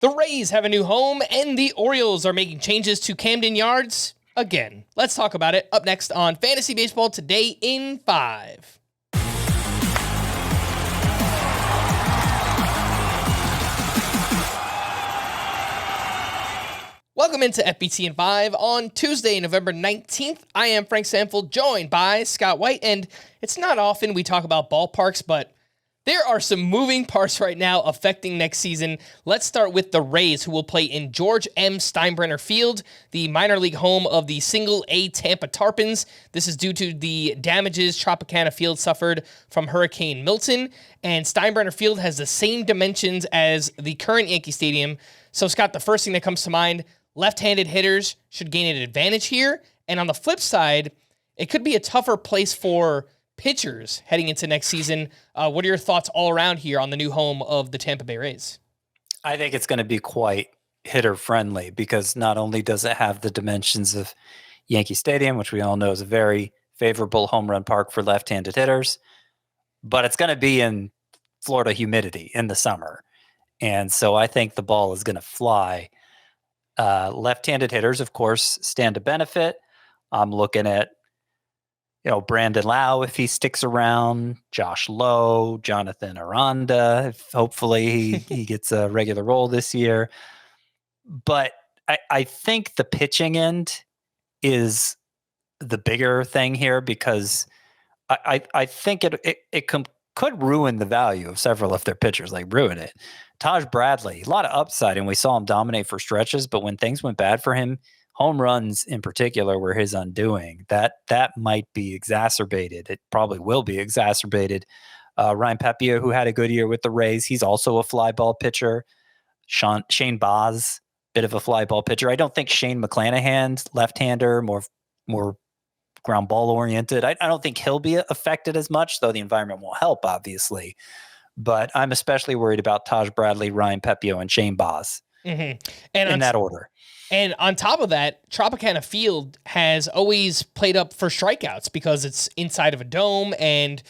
The Rays have a new home, and the Orioles are making changes to Camden Yards again. Let's talk about it up next on Fantasy Baseball Today in 5. Welcome into FBT in 5 on Tuesday, November 19th. I am Frank Stampfl, joined by Scott White, and it's not often we talk about ballparks, but there are some moving parts right now affecting next season. Let's start with the Rays, who will play in George M. Steinbrenner Field, the minor league home of the Single-A Tampa Tarpons. This is due to the damages Tropicana Field suffered from Hurricane Milton, and Steinbrenner Field has the same dimensions as the current Yankee Stadium. So, Scott, the first thing that comes to mind, left-handed hitters should gain an advantage here, and on the flip side, it could be a tougher place for pitchers heading into next season. What are your thoughts all around here on the new home of the Tampa Bay Rays? I think it's going to be quite hitter-friendly because not only does it have the dimensions of Yankee Stadium, which we all know is a very favorable home run park for left-handed hitters, but it's going to be in Florida humidity in the summer. And so I think the ball is going to fly. Left-handed hitters, of course, stand to benefit. I'm looking at Brandon Lau, if he sticks around, Josh Lowe, Jonathan Aranda, if hopefully he gets a regular role this year. But I think the pitching end is the bigger thing here because I think it could ruin the value of several of their pitchers, like ruin it. Taj Bradley, a lot of upside, and we saw him dominate for stretches, but when things went bad for him, home runs in particular were his undoing. That might be exacerbated. It probably will be exacerbated. Ryan Pepiot, who had a good year with the Rays, he's also a fly ball pitcher. Shane Baz, bit of a fly ball pitcher. I don't think Shane McClanahan, left-hander, more ground ball oriented. I don't think he'll be affected as much, though the environment won't help, obviously. But I'm especially worried about Taj Bradley, Ryan Pepiot, and Shane Baz in that order. And on top of that, Tropicana Field has always played up for strikeouts because it's inside of a dome, and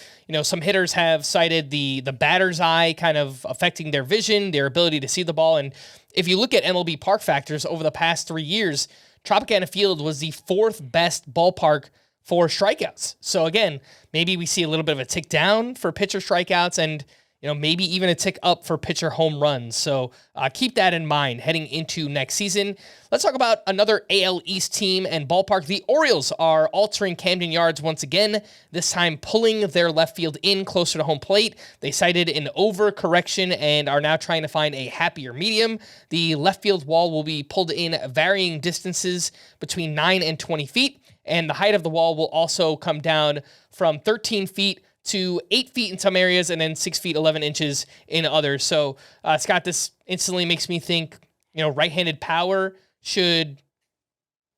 some hitters have cited the batter's eye kind of affecting their vision, their ability to see the ball. And if you look at MLB park factors over the past 3 years, Tropicana Field was the 4th best ballpark for strikeouts. So again, maybe we see a little bit of a tick down for pitcher strikeouts and maybe even a tick up for pitcher home runs. So keep that in mind heading into next season. Let's talk about another AL East team and ballpark. The Orioles are altering Camden Yards once again, this time pulling their left field in closer to home plate. They cited an overcorrection and are now trying to find a happier medium. The left field wall will be pulled in varying distances between 9 and 20 feet, and the height of the wall will also come down from 13 feet to 8 feet in some areas, and then 6 feet 11 inches in others. So, Scott, this instantly makes me think, right-handed power should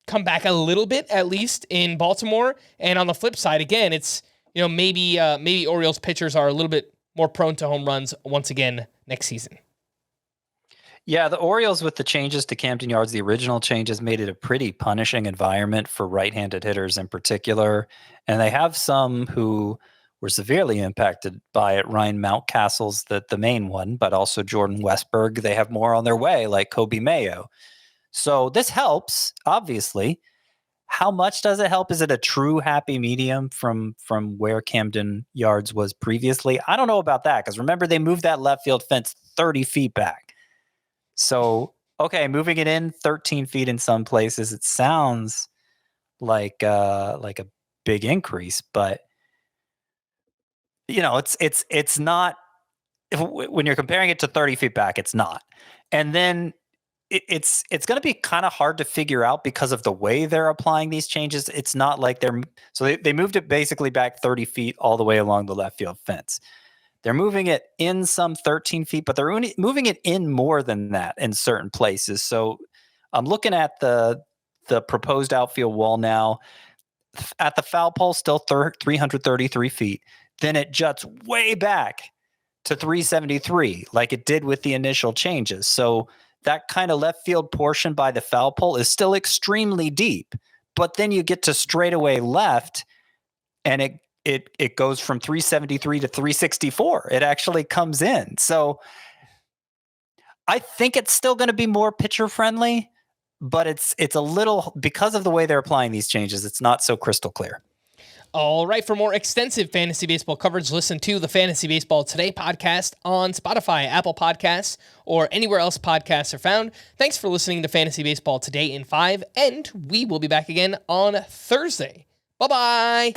come back a little bit, at least in Baltimore. And on the flip side, again, it's maybe Orioles pitchers are a little bit more prone to home runs once again next season. Yeah, the Orioles with the changes to Camden Yards, the original changes made it a pretty punishing environment for right-handed hitters in particular, and they have some who were severely impacted by it. Ryan Mountcastle's the main one, but also Jordan Westberg. They have more on their way, like Kobe Mayo. So this helps, obviously. How much does it help? Is it a true happy medium from where Camden Yards was previously? I don't know about that, because remember, they moved that left field fence 30 feet back. So, okay, moving it in 13 feet in some places, it sounds like a big increase, but it's not, when you're comparing it to 30 feet back, it's not. And then it's going to be kind of hard to figure out because of the way they're applying these changes. It's not like they moved it basically back 30 feet all the way along the left field fence. They're moving it in some 13 feet, but they're moving it in more than that in certain places. So I'm looking at the proposed outfield wall now. At the foul pole, still 333 feet. Then it juts way back to 373, like it did with the initial changes. So that kind of left field portion by the foul pole is still extremely deep. But then you get to straightaway left, and it goes from 373 to 364. It actually comes in. So I think it's still going to be more pitcher friendly, but it's a little, because of the way they're applying these changes, it's not so crystal clear. All right, for more extensive fantasy baseball coverage, listen to the Fantasy Baseball Today podcast on Spotify, Apple Podcasts, or anywhere else podcasts are found. Thanks for listening to Fantasy Baseball Today in 5, and we will be back again on Thursday. Bye-bye.